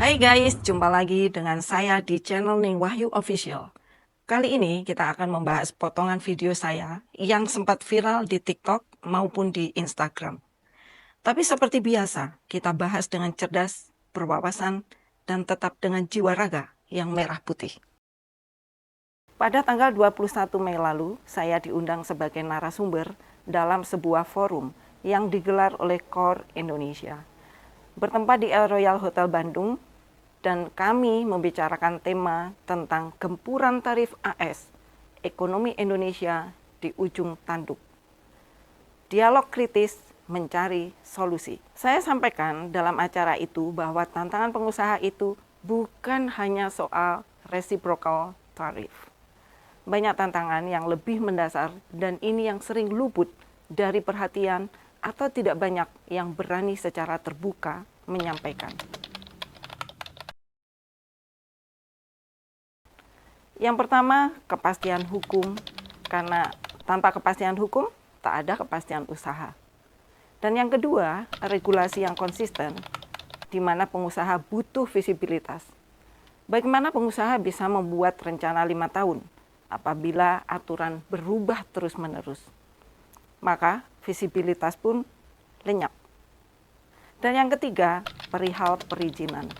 Hai guys, jumpa lagi dengan saya di channel Ning Wahyu Official. Kali ini kita akan membahas potongan video saya yang sempat viral di TikTok maupun di Instagram. Tapi seperti biasa, kita bahas dengan cerdas, berwawasan, dan tetap dengan jiwa raga yang merah putih. Pada tanggal 21 Mei lalu, saya diundang sebagai narasumber dalam sebuah forum yang digelar oleh CORE Indonesia. Bertempat di El Royal Hotel Bandung, dan kami membicarakan tema tentang gempuran tarif AS, ekonomi Indonesia di ujung tanduk. Dialog kritis mencari solusi. Saya sampaikan dalam acara itu bahwa tantangan pengusaha itu bukan hanya soal reciprocal tarif. Banyak tantangan yang lebih mendasar dan ini yang sering luput dari perhatian atau tidak banyak yang berani secara terbuka menyampaikan. Yang pertama, kepastian hukum, karena tanpa kepastian hukum, tak ada kepastian usaha. Dan yang kedua, regulasi yang konsisten, di mana pengusaha butuh visibilitas. Bagaimana pengusaha bisa membuat rencana 5 tahun apabila aturan berubah terus-menerus? Maka visibilitas pun lenyap. Dan yang ketiga, perihal perizinan.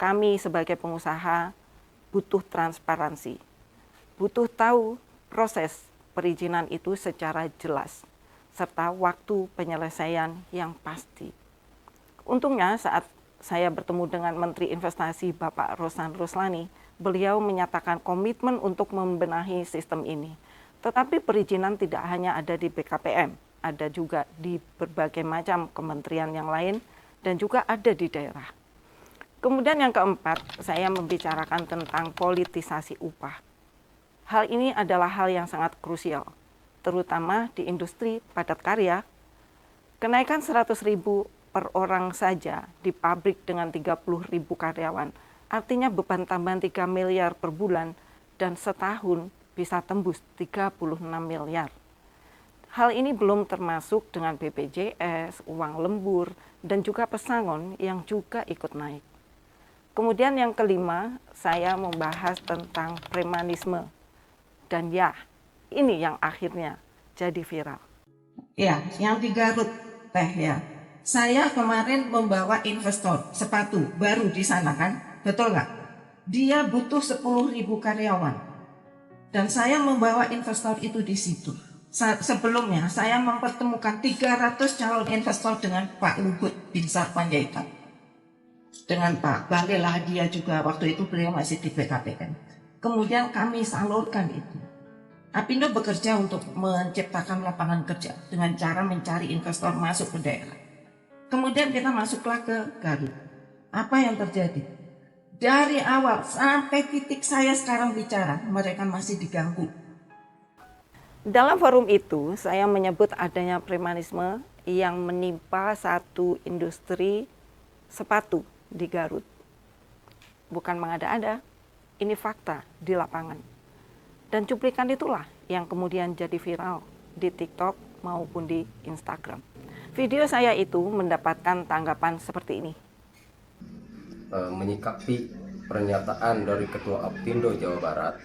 Kami sebagai pengusaha butuh transparansi, butuh tahu proses perizinan itu secara jelas, serta waktu penyelesaian yang pasti. Untungnya saat saya bertemu dengan Menteri Investasi Bapak Rosan Roslani, beliau menyatakan komitmen untuk membenahi sistem ini. Tetapi perizinan tidak hanya ada di BKPM, ada juga di berbagai macam kementerian yang lain dan juga ada di daerah. Kemudian yang keempat, saya membicarakan tentang politisasi upah. Hal ini adalah hal yang sangat krusial, terutama di industri padat karya. Kenaikan 100.000 per orang saja di pabrik dengan 30.000 karyawan, artinya beban tambahan 3 miliar per bulan dan setahun bisa tembus 36 miliar. Hal ini belum termasuk dengan BPJS, uang lembur, dan juga pesangon yang juga ikut naik. Kemudian yang kelima, saya membahas tentang premanisme. Dan ya, ini yang akhirnya jadi viral. Ya, yang di Garut, Teh ya. Saya kemarin membawa investor sepatu baru di sana kan, betul nggak? Dia butuh 10.000 karyawan. Dan saya membawa investor itu di situ. Sebelumnya saya mempertemukan 300 calon investor dengan Pak Luhut Binsar Panjaitan. Dengan Pak Balela, dia juga waktu itu beliau masih di BKPM. Kemudian kami salurkan itu. Apindo bekerja untuk menciptakan lapangan kerja dengan cara mencari investor masuk ke daerah. Kemudian kita masuklah ke Garut. Apa yang terjadi? Dari awal sampai titik saya sekarang bicara, mereka masih diganggu. Dalam forum itu, saya menyebut adanya premanisme yang menimpa satu industri sepatu di Garut. Bukan mengada-ada, ini fakta di lapangan. Dan cuplikan itulah yang kemudian jadi viral di TikTok maupun di Instagram. Video saya itu mendapatkan tanggapan seperti ini. Menyikapi pernyataan dari Ketua Apindo Jawa Barat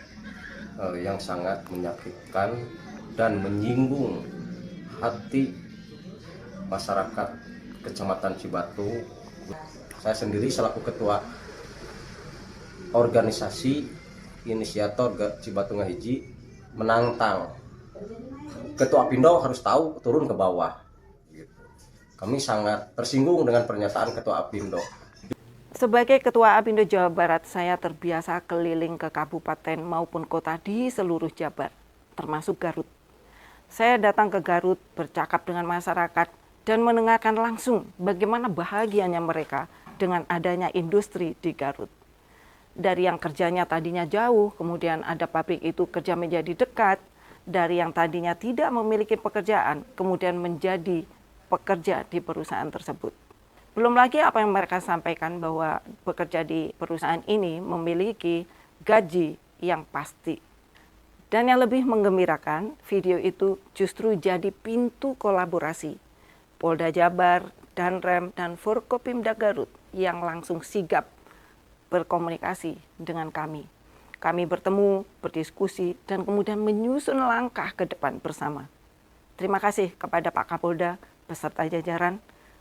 yang sangat menyakitkan dan menyinggung hati masyarakat Kecamatan Cibatu. Saya sendiri selaku ketua organisasi inisiator Cibatu Ngahiji menantang Ketua Apindo harus tahu turun ke bawah. Kami sangat tersinggung dengan pernyataan Ketua Apindo. Sebagai Ketua Apindo Jawa Barat, saya terbiasa keliling ke kabupaten maupun kota di seluruh Jabar, termasuk Garut. Saya datang ke Garut, bercakap dengan masyarakat, dan mendengarkan langsung bagaimana bahagianya mereka dengan adanya industri di Garut. Dari yang kerjanya tadinya jauh, kemudian ada pabrik itu kerja menjadi dekat, dari yang tadinya tidak memiliki pekerjaan, kemudian menjadi pekerja di perusahaan tersebut. Belum lagi apa yang mereka sampaikan bahwa bekerja di perusahaan ini memiliki gaji yang pasti. Dan yang lebih menggembirakan, video itu justru jadi pintu kolaborasi Polda Jabar, Danrem, dan Forkopimda Garut yang langsung sigap berkomunikasi dengan kami. Kami bertemu, berdiskusi, dan kemudian menyusun langkah ke depan bersama. Terima kasih kepada Pak Kapolda beserta jajaran,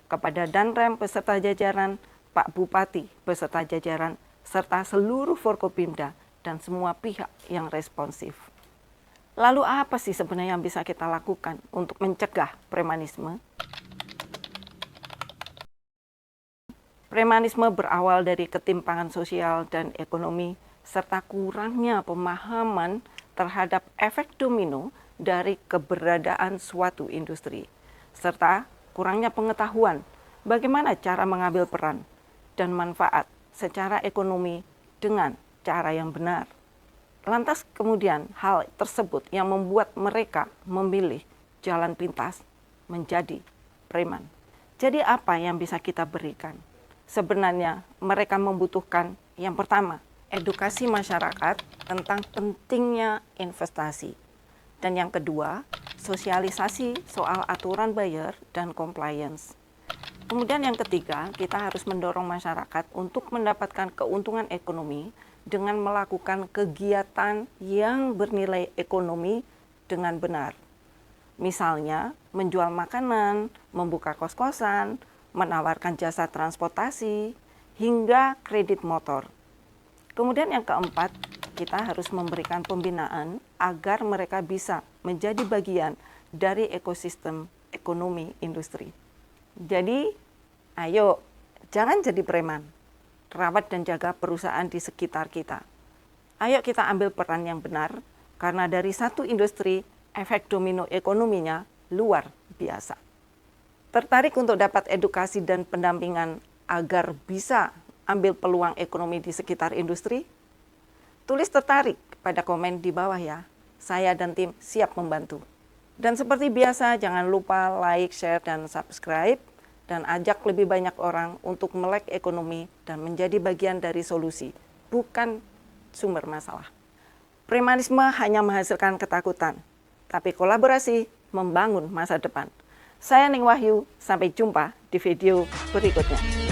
kepada Danrem beserta jajaran, Pak Bupati beserta jajaran, serta seluruh Forkopimda dan semua pihak yang responsif. Lalu apa sih sebenarnya yang bisa kita lakukan untuk mencegah premanisme? Premanisme berawal dari ketimpangan sosial dan ekonomi serta kurangnya pemahaman terhadap efek domino dari keberadaan suatu industri, serta kurangnya pengetahuan bagaimana cara mengambil peran dan manfaat secara ekonomi dengan cara yang benar. Lantas kemudian hal tersebut yang membuat mereka memilih jalan pintas menjadi preman. Jadi apa yang bisa kita berikan? Sebenarnya mereka membutuhkan yang pertama, edukasi masyarakat tentang pentingnya investasi. Dan yang kedua, sosialisasi soal aturan bayar dan compliance. Kemudian yang ketiga, kita harus mendorong masyarakat untuk mendapatkan keuntungan ekonomi dengan melakukan kegiatan yang bernilai ekonomi dengan benar. Misalnya, menjual makanan, membuka kos-kosan, menawarkan jasa transportasi, hingga kredit motor. Kemudian yang keempat, kita harus memberikan pembinaan agar mereka bisa menjadi bagian dari ekosistem ekonomi industri. Jadi, ayo, jangan jadi preman. Rawat dan jaga perusahaan di sekitar kita. Ayo kita ambil peran yang benar, karena dari satu industri, efek domino ekonominya luar biasa. Tertarik untuk dapat edukasi dan pendampingan agar bisa ambil peluang ekonomi di sekitar industri? Tulis tertarik pada komen di bawah ya. Saya dan tim siap membantu. Dan seperti biasa, jangan lupa like, share, dan subscribe. Dan ajak lebih banyak orang untuk melek ekonomi dan menjadi bagian dari solusi, bukan sumber masalah. Premanisme hanya menghasilkan ketakutan, tapi kolaborasi membangun masa depan. Saya Ning Wahyu, sampai jumpa di video berikutnya.